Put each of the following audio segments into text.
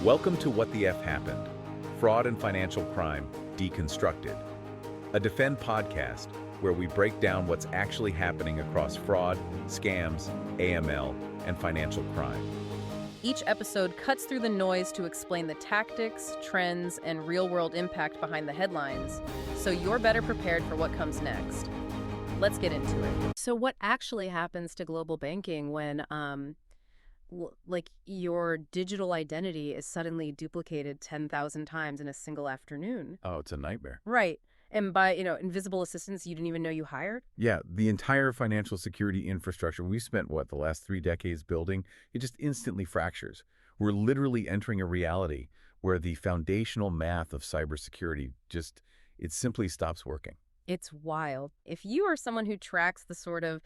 Welcome to What the F Happened, Fraud and Financial Crime Deconstructed, a Defend podcast where we break down what's actually happening across fraud, scams, AML, and financial crime. Each episode cuts through the noise to explain the tactics, trends, and real-world impact behind the headlines, so you're better prepared for what comes next. Let's get into it. So what actually happens to global banking when your digital identity is suddenly duplicated 10,000 times in a single afternoon? Oh, it's a nightmare. Right. And by, invisible assistants you didn't even know you hired? Yeah, the entire financial security infrastructure we spent, the last 3 decades building, it just instantly fractures. We're literally entering a reality where the foundational math of cybersecurity it simply stops working. It's wild. If you are someone who tracks the sort of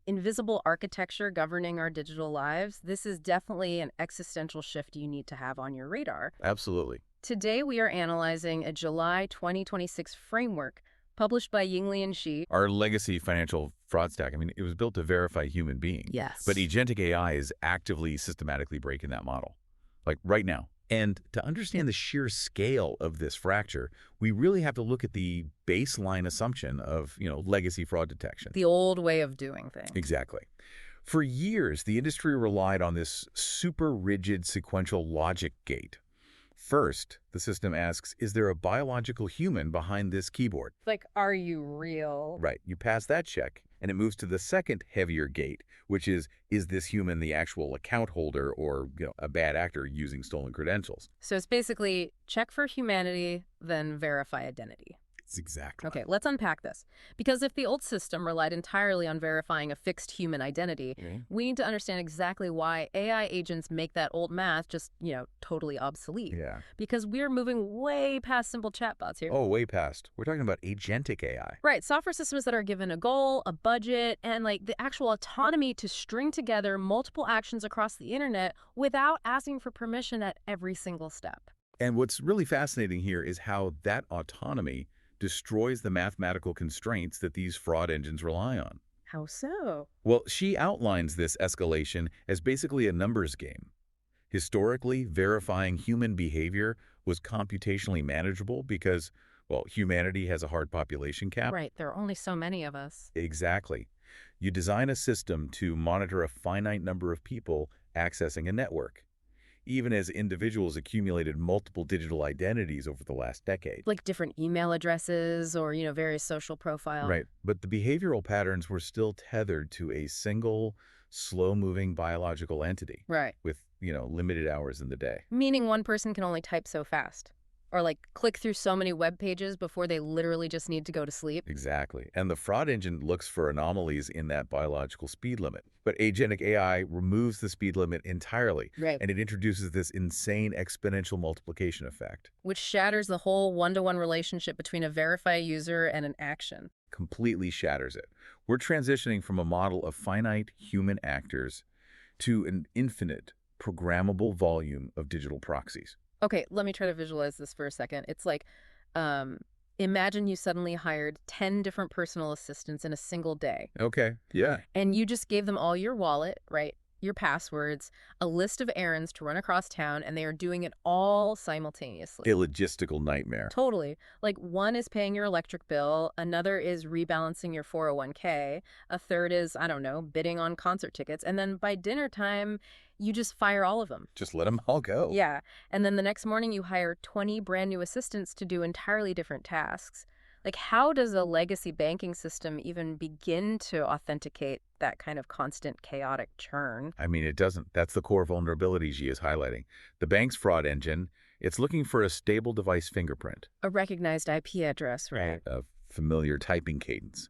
invisible architecture governing our digital lives, this is definitely an existential shift you need to have on your radar. Absolutely. Today, we are analyzing a July 2026 framework published by Yingli and Shi. Our legacy financial fraud stack, it was built to verify human beings. Yes. But agentic AI is actively, systematically breaking that model, like right now. And to understand the sheer scale of this fracture, we really have to look at the baseline assumption of, legacy fraud detection. The old way of doing things. Exactly. For years, the industry relied on this super rigid sequential logic gate. First, the system asks, is there a biological human behind this keyboard? Like, are you real? Right. You pass that check, and it moves to the second heavier gate, which is this human the actual account holder or a bad actor using stolen credentials? So it's basically check for humanity, then verify identity. It's exactly. Okay, let's unpack this. Because if the old system relied entirely on verifying a fixed human identity, we need to understand exactly why AI agents make that old math just, totally obsolete. Yeah. Because we're moving way past simple chatbots here. Oh, way past. We're talking about agentic AI. Right, software systems that are given a goal, a budget, and the actual autonomy to string together multiple actions across the internet without asking for permission at every single step. And what's really fascinating here is how that autonomy destroys the mathematical constraints that these fraud engines rely on. How so? Well, she outlines this escalation as basically a numbers game. Historically, verifying human behavior was computationally manageable because, humanity has a hard population cap. Right, there are only so many of us. Exactly. You design a system to monitor a finite number of people accessing a network, even as individuals accumulated multiple digital identities over the last decade. Like different email addresses or, various social profiles. Right. But the behavioral patterns were still tethered to a single, slow-moving biological entity. Right. With, limited hours in the day. Meaning one person can only type so fast. Or click through so many web pages before they literally just need to go to sleep. Exactly. And the fraud engine looks for anomalies in that biological speed limit. But agentic AI removes the speed limit entirely. Right. And it introduces this insane exponential multiplication effect. Which shatters the whole one-to-one relationship between a verified user and an action. Completely shatters it. We're transitioning from a model of finite human actors to an infinite programmable volume of digital proxies. Okay, let me try to visualize this for a second. It's like, imagine you suddenly hired 10 different personal assistants in a single day. Okay, yeah. And you just gave them all your wallet, right? Your passwords, a list of errands to run across town, and they are doing it all simultaneously. A logistical nightmare. Totally. Like one is paying your electric bill, another is rebalancing your 401k, a third is, I don't know, bidding on concert tickets, and then by dinner time, you just fire all of them. Just let them all go. Yeah. And then the next morning you hire 20 brand new assistants to do entirely different tasks. How does a legacy banking system even begin to authenticate that kind of constant chaotic churn? It doesn't. That's the core vulnerability Xi is highlighting. The bank's fraud engine, it's looking for a stable device fingerprint. A recognized IP address, right? A familiar typing cadence.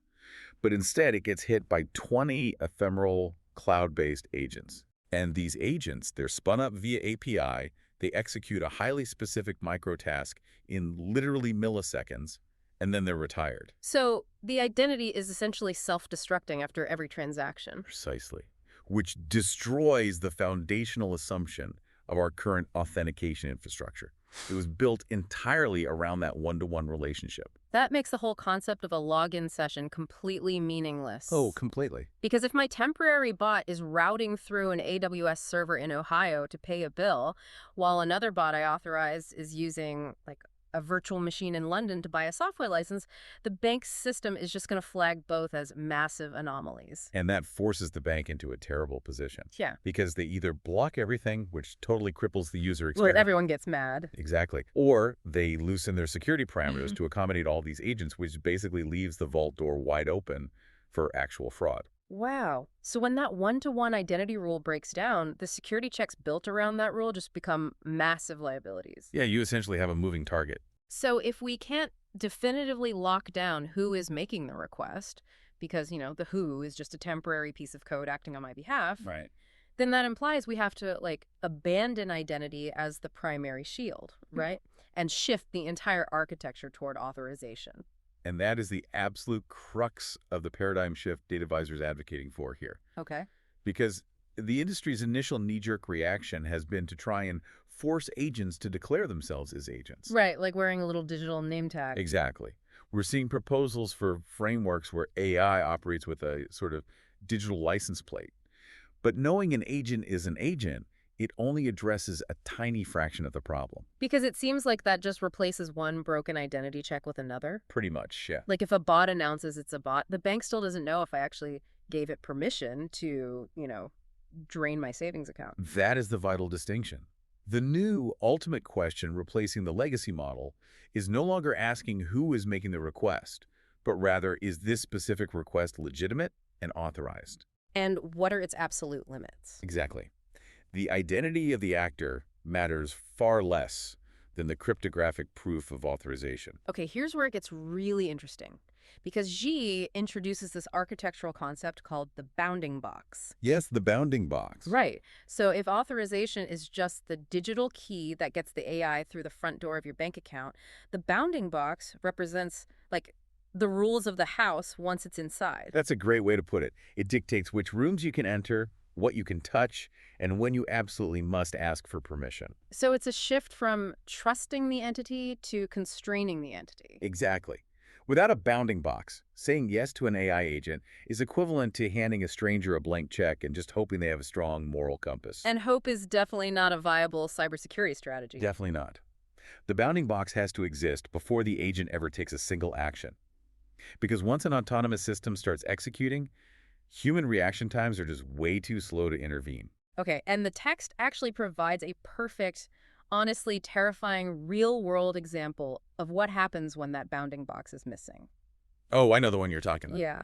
But instead, it gets hit by 20 ephemeral cloud-based agents. And these agents, they're spun up via API. They execute a highly specific microtask in literally milliseconds, and then they're retired. So the identity is essentially self-destructing after every transaction. Precisely. Which destroys the foundational assumption of our current authentication infrastructure. It was built entirely around that one-to-one relationship. That makes the whole concept of a login session completely Oh, meaningless. completely. Because if my temporary bot is routing through an AWS server in Ohio to pay a bill, while another bot I authorize is using like a virtual machine in London to buy a software license, the bank's system is just going to flag both as massive anomalies. And that forces the bank into a terrible position Yeah. because they either block everything, which totally cripples the user Well, experience. everyone gets mad. Exactly. Or they loosen their security parameters to accommodate all these agents, which basically leaves the vault door wide open for actual fraud. Wow. So when that one-to-one identity rule breaks down, the security checks built around that rule just become massive liabilities. Yeah, you essentially have a moving target. So if we can't definitively lock down who is making the request, because, the who is just a temporary piece of code acting on my behalf, Right. then that implies we have to, abandon identity as the primary shield, right? And shift the entire architecture toward authorization. And that is the absolute crux of the paradigm shift DataVisor is advocating for here. Okay. Because the industry's initial knee-jerk reaction has been to try and force agents to declare themselves as agents. Right, like wearing a little digital name tag. Exactly. We're seeing proposals for frameworks where AI operates with a sort of digital license plate. But knowing an agent is an agent, it only addresses a tiny fraction of the problem. Because it seems like that just replaces one broken identity check with another. Pretty much, yeah. Like if a bot announces it's a bot, the bank still doesn't know if I actually gave it permission to, drain my savings account. That is the vital distinction. The new ultimate question replacing the legacy model is no longer asking who is making the request, but rather, is this specific request legitimate and authorized? And what are its absolute limits? Exactly. The identity of the actor matters far less than the cryptographic proof of authorization. Okay, here's where it gets really interesting. Because Xi introduces this architectural concept called the bounding box. Yes, the bounding box. Right. So if authorization is just the digital key that gets the AI through the front door of your bank account, the bounding box represents, the rules of the house once it's inside. That's a great way to put it. It dictates which rooms you can enter, what you can touch, and when you absolutely must ask for permission. So it's a shift from trusting the entity to constraining the entity. Exactly. Without a bounding box, saying yes to an AI agent is equivalent to handing a stranger a blank check and just hoping they have a strong moral compass. And hope is definitely not a viable cybersecurity strategy. Definitely not. The bounding box has to exist before the agent ever takes a single action. Because once an autonomous system starts executing, human reaction times are just way too slow to intervene. Okay, and the text actually provides a perfect, honestly terrifying real-world example of what happens when that bounding box is missing. Oh, I know the one you're talking about. Yeah.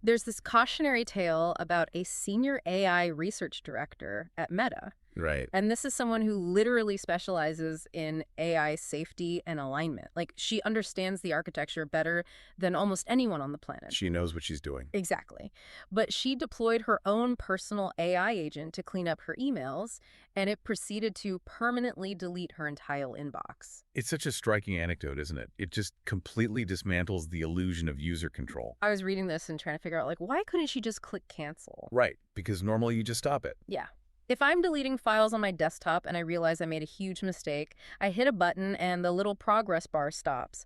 There's this cautionary tale about a senior AI research director at Meta. Right. And this is someone who literally specializes in AI safety and alignment. She understands the architecture better than almost anyone on the planet. She knows what she's doing. Exactly. But she deployed her own personal AI agent to clean up her emails, and it proceeded to permanently delete her entire inbox. It's such a striking anecdote, isn't it? It just completely dismantles the illusion of user control. I was reading this and trying to figure out, why couldn't she just click cancel? Right, because normally you just stop it. Yeah. If I'm deleting files on my desktop and I realize I made a huge mistake, I hit a button and the little progress bar stops.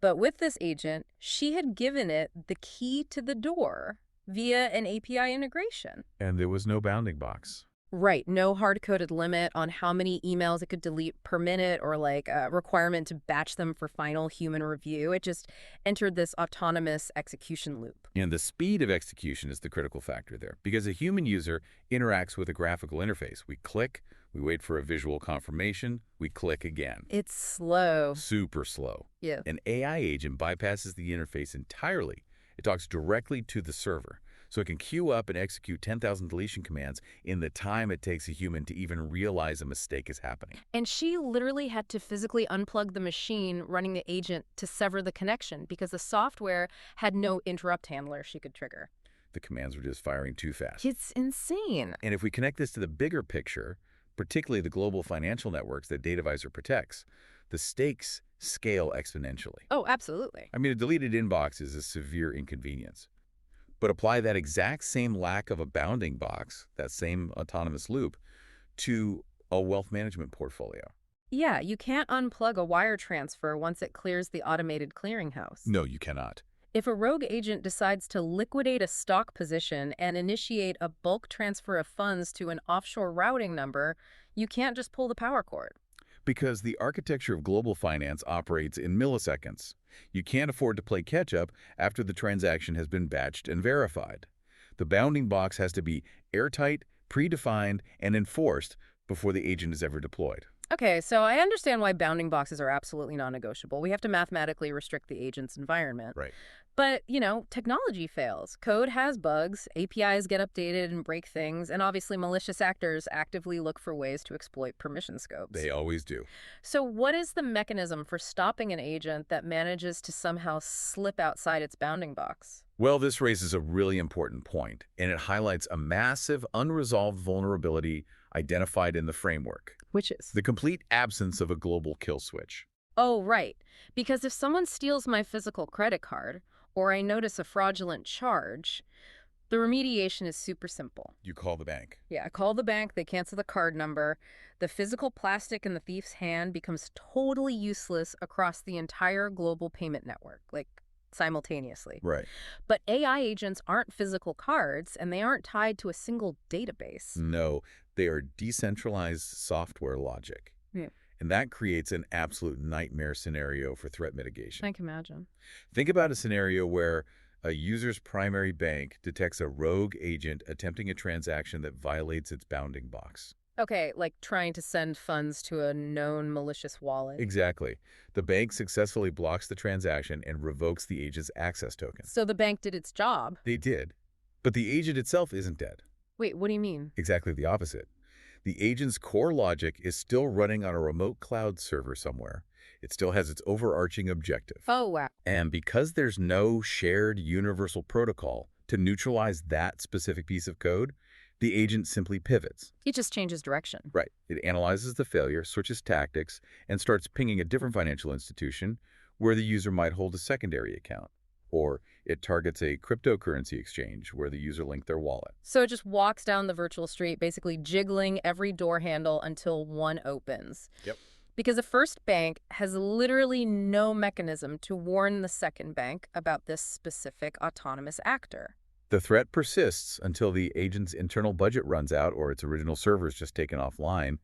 But with this agent, she had given it the key to the door via an API integration. And there was no bounding box. Right. No hard-coded limit on how many emails it could delete per minute or a requirement to batch them for final human review. It just entered this autonomous execution loop. And the speed of execution is the critical factor there, because a human user interacts with a graphical interface. We click, we wait for a visual confirmation, we click again. It's slow. Super slow. Yeah. An AI agent bypasses the interface entirely. It talks directly to the server, so it can queue up and execute 10,000 deletion commands in the time it takes a human to even realize a mistake is happening. And she literally had to physically unplug the machine running the agent to sever the connection because the software had no interrupt handler she could trigger. The commands were just firing too fast. It's insane. And if we connect this to the bigger picture, particularly the global financial networks that DataVisor protects, the stakes scale exponentially. Oh, absolutely. I mean, a deleted inbox is a severe inconvenience. But apply that exact same lack of a bounding box, that same autonomous loop, to a wealth management portfolio. Yeah, you can't unplug a wire transfer once it clears the automated clearinghouse. No, you cannot. If a rogue agent decides to liquidate a stock position and initiate a bulk transfer of funds to an offshore routing number, you can't just pull the power cord. Because the architecture of global finance operates in milliseconds. You can't afford to play catch-up after the transaction has been batched and verified. The bounding box has to be airtight, predefined, and enforced before the agent is ever deployed. Okay, so I understand why bounding boxes are absolutely non-negotiable. We have to mathematically restrict the agent's environment. Right. But, technology fails. Code has bugs, APIs get updated and break things, and obviously malicious actors actively look for ways to exploit permission scopes. They always do. So what is the mechanism for stopping an agent that manages to somehow slip outside its bounding box? Well, this raises a really important point, and it highlights a massive unresolved vulnerability identified in the framework. Which is? The complete absence of a global kill switch. Oh, right. Because if someone steals my physical credit card, or I notice a fraudulent charge, the remediation is super simple. You call the bank. Yeah, I call the bank, they cancel the card number. The physical plastic in the thief's hand becomes totally useless across the entire global payment network, like simultaneously. Right. But AI agents aren't physical cards, and they aren't tied to a single database. No, they are decentralized software logic. Yeah. And that creates an absolute nightmare scenario for threat mitigation. I can imagine. Think about a scenario where a user's primary bank detects a rogue agent attempting a transaction that violates its bounding box. Okay, like trying to send funds to a known malicious wallet. Exactly. The bank successfully blocks the transaction and revokes the agent's access token. So the bank did its job. They did. But the agent itself isn't dead. Wait, what do you mean? Exactly the opposite. The agent's core logic is still running on a remote cloud server somewhere. It still has its overarching objective. Oh, wow. And because there's no shared universal protocol to neutralize that specific piece of code, the agent simply pivots. It just changes direction. Right. It analyzes the failure, switches tactics, and starts pinging a different financial institution where the user might hold a secondary account. Or it targets a cryptocurrency exchange where the user linked their wallet. So it just walks down the virtual street, basically jiggling every door handle until one opens. Yep. Because the first bank has literally no mechanism to warn the second bank about this specific autonomous actor. The threat persists until the agent's internal budget runs out or its original server is just taken offline,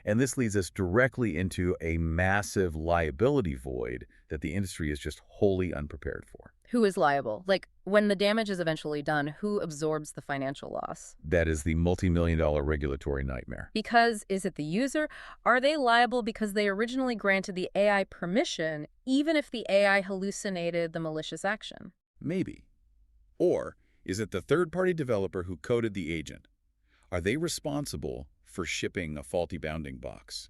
and this leads us directly into a massive liability void that the industry is just wholly unprepared for. Who is liable? Like, when the damage is eventually done, who absorbs the financial loss? That is the multi-million-dollar regulatory nightmare. Because, is it the user? Are they liable because they originally granted the AI permission, even if the AI hallucinated the malicious action? Maybe. Or is it the third-party developer who coded the agent? Are they responsible for shipping a faulty bounding box?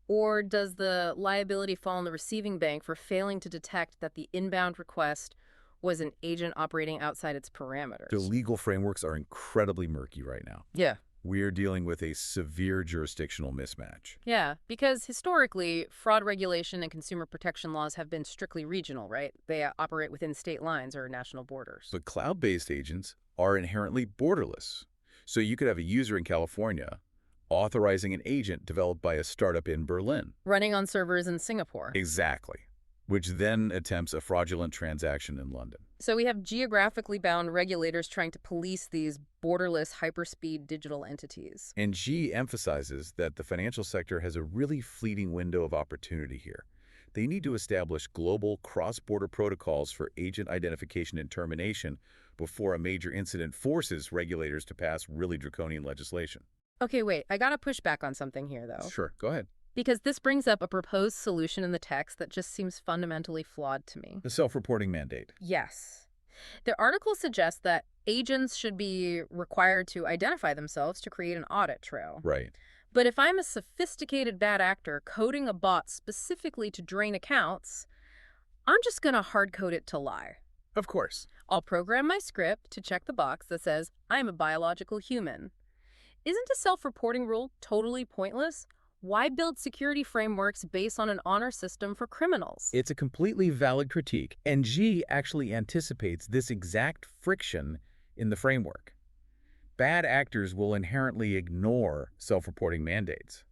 Or does the liability fall on the receiving bank for failing to detect that the inbound request was an agent operating outside its parameters? The legal frameworks are incredibly murky right now. Yeah. We're dealing with a severe jurisdictional mismatch. Yeah, because historically, fraud regulation and consumer protection laws have been strictly regional, right? They operate within state lines or national borders. But cloud-based agents are inherently borderless. So you could have a user in California authorizing an agent developed by a startup in Berlin. Running on servers in Singapore. Exactly. Which then attempts a fraudulent transaction in London. So we have geographically bound regulators trying to police these borderless hyperspeed digital entities. And G emphasizes that the financial sector has a really fleeting window of opportunity here. They need to establish global cross-border protocols for agent identification and termination before a major incident forces regulators to pass really draconian legislation. Okay, wait, I gotta push back on something here, though. Sure, go ahead. Because this brings up a proposed solution in the text that just seems fundamentally flawed to me. The self-reporting mandate. Yes. The article suggests that agents should be required to identify themselves to create an audit trail. Right. But if I'm a sophisticated bad actor coding a bot specifically to drain accounts, I'm just going to hard code it to lie. Of course. I'll program my script to check the box that says, I'm a biological human. Isn't a self-reporting rule totally pointless? Why build security frameworks based on an honor system for criminals? It's a completely valid critique, and G actually anticipates this exact friction in the framework. Bad actors will inherently ignore self-reporting mandates.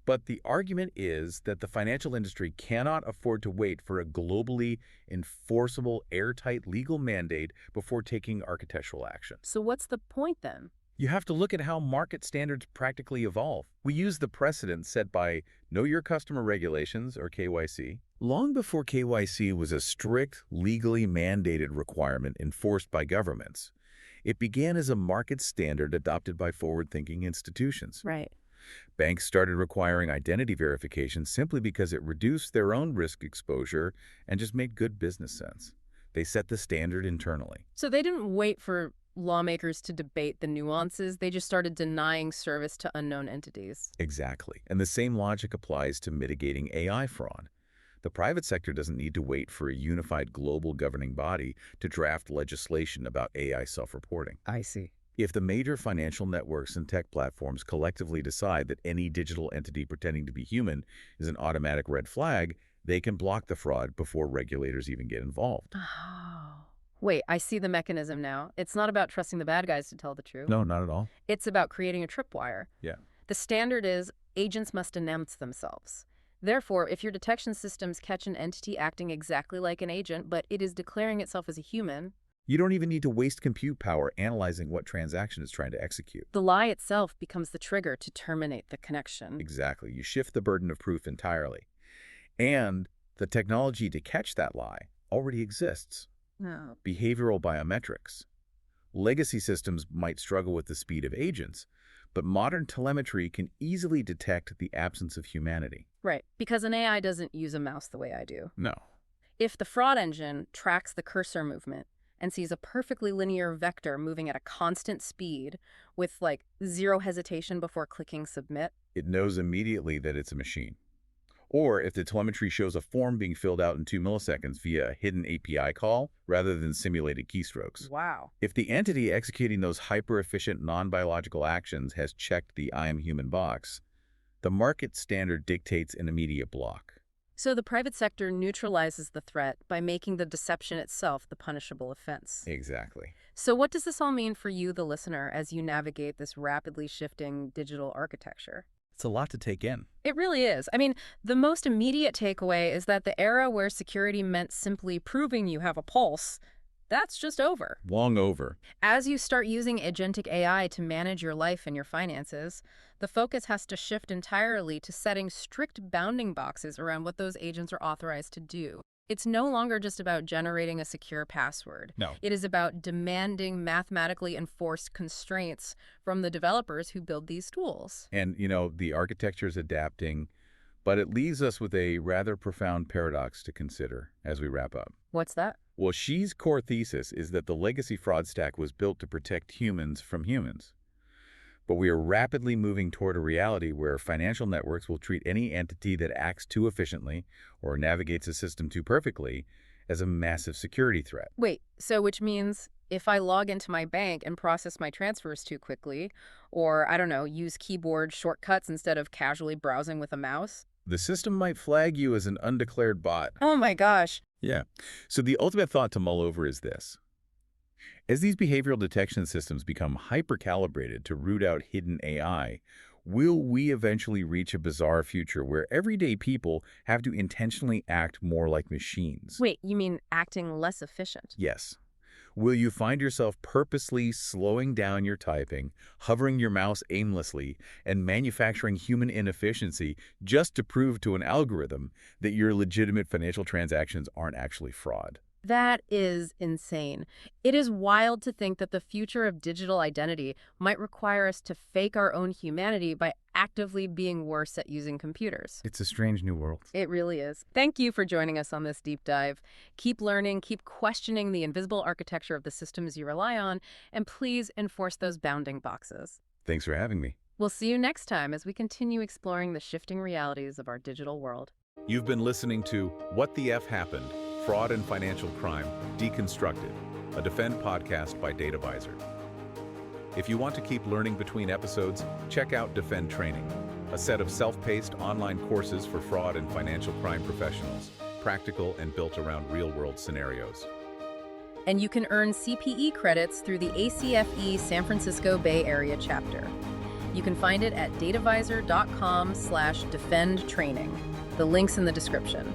But the argument is that the financial industry cannot afford to wait for a globally enforceable, airtight legal mandate before taking architectural action. So what's the point then? You have to look at how market standards practically evolve. We use the precedent set by Know Your Customer Regulations, or KYC. Long before KYC was a strict, legally mandated requirement enforced by governments, it began as a market standard adopted by forward-thinking institutions. Right. Banks started requiring identity verification simply because it reduced their own risk exposure and just made good business sense. They set the standard internally. So they didn't wait for lawmakers to debate the nuances. They just started denying service to unknown entities. Exactly. And the same logic applies to mitigating AI fraud. The private sector doesn't need to wait for a unified global governing body to draft legislation about AI self-reporting. I see. If the major financial networks and tech platforms collectively decide that any digital entity pretending to be human is an automatic red flag, they can block the fraud before regulators even get involved. Oh. Wait, I see the mechanism now. It's not about trusting the bad guys to tell the truth. No, not at all. It's about creating a tripwire. Yeah. The standard is agents must announce themselves. Therefore, if your detection systems catch an entity acting exactly like an agent, but it is declaring itself as a human, you don't even need to waste compute power analyzing what transaction it's trying to execute. the lie itself becomes the trigger to terminate the connection. Exactly. You shift the burden of proof entirely. And the technology to catch that lie already exists. Oh. Behavioral biometrics. Legacy systems might struggle with the speed of agents, but modern telemetry can easily detect the absence of humanity. Right, because an AI doesn't use a mouse the way I do. No. If the fraud engine tracks the cursor movement and sees a perfectly linear vector moving at a constant speed with like zero hesitation before clicking submit, It knows immediately that it's a machine. Or if the telemetry shows a form being filled out in 2 milliseconds via a hidden API call rather than simulated keystrokes. wow. If the entity executing those hyper-efficient non-biological actions has checked the I am human box, the market standard dictates an immediate block. So the private sector neutralizes the threat by making the deception itself the punishable offense. Exactly. So what does this all mean for you, the listener, as you navigate this rapidly shifting digital architecture? It's a lot to take in. It really is. I mean, the most immediate takeaway is that the era where security meant simply proving you have a pulse, that's just over. Long over. As you start using agentic AI to manage your life and your finances, the focus has to shift entirely to setting strict bounding boxes around what those agents are authorized to do. It's no longer just about generating a secure password. No. It is about demanding mathematically enforced constraints from the developers who build these tools. And, the architecture is adapting, but it leaves us with a rather profound paradox to consider as we wrap up. What's that? Well, Xi's core thesis is that the legacy fraud stack was built to protect humans from humans. But we are rapidly moving toward a reality where financial networks will treat any entity that acts too efficiently or navigates a system too perfectly as a massive security threat. Wait, so which means if I log into my bank and process my transfers too quickly, or, I don't know, use keyboard shortcuts instead of casually browsing with a mouse? The system might flag you as an undeclared bot. Oh my gosh. Yeah. So the ultimate thought to mull over is this. As these behavioral detection systems become hyper-calibrated to root out hidden AI, will we eventually reach a bizarre future where everyday people have to intentionally act more like machines? Wait, you mean acting less efficient? Yes. Will you find yourself purposely slowing down your typing, hovering your mouse aimlessly, and manufacturing human inefficiency just to prove to an algorithm that your legitimate financial transactions aren't actually fraud? That is insane. It is wild to think that the future of digital identity might require us to fake our own humanity by actively being worse at using computers. It's a strange new world. It really is. Thank you for joining us on this deep dive. Keep learning, keep questioning the invisible architecture of the systems you rely on, and please enforce those bounding boxes. Thanks for having me. We'll see you next time as we continue exploring the shifting realities of our digital world. You've been listening to What the F Happened? Fraud and Financial Crime Deconstructed, a Defend podcast by DataVisor. If you want to keep learning between episodes, check out Defend Training, a set of self-paced online courses for fraud and financial crime professionals, practical and built around real-world scenarios. And you can earn CPE credits through the ACFE San Francisco Bay Area chapter. You can find it at datavisor.com/defendtraining. The link's in the description.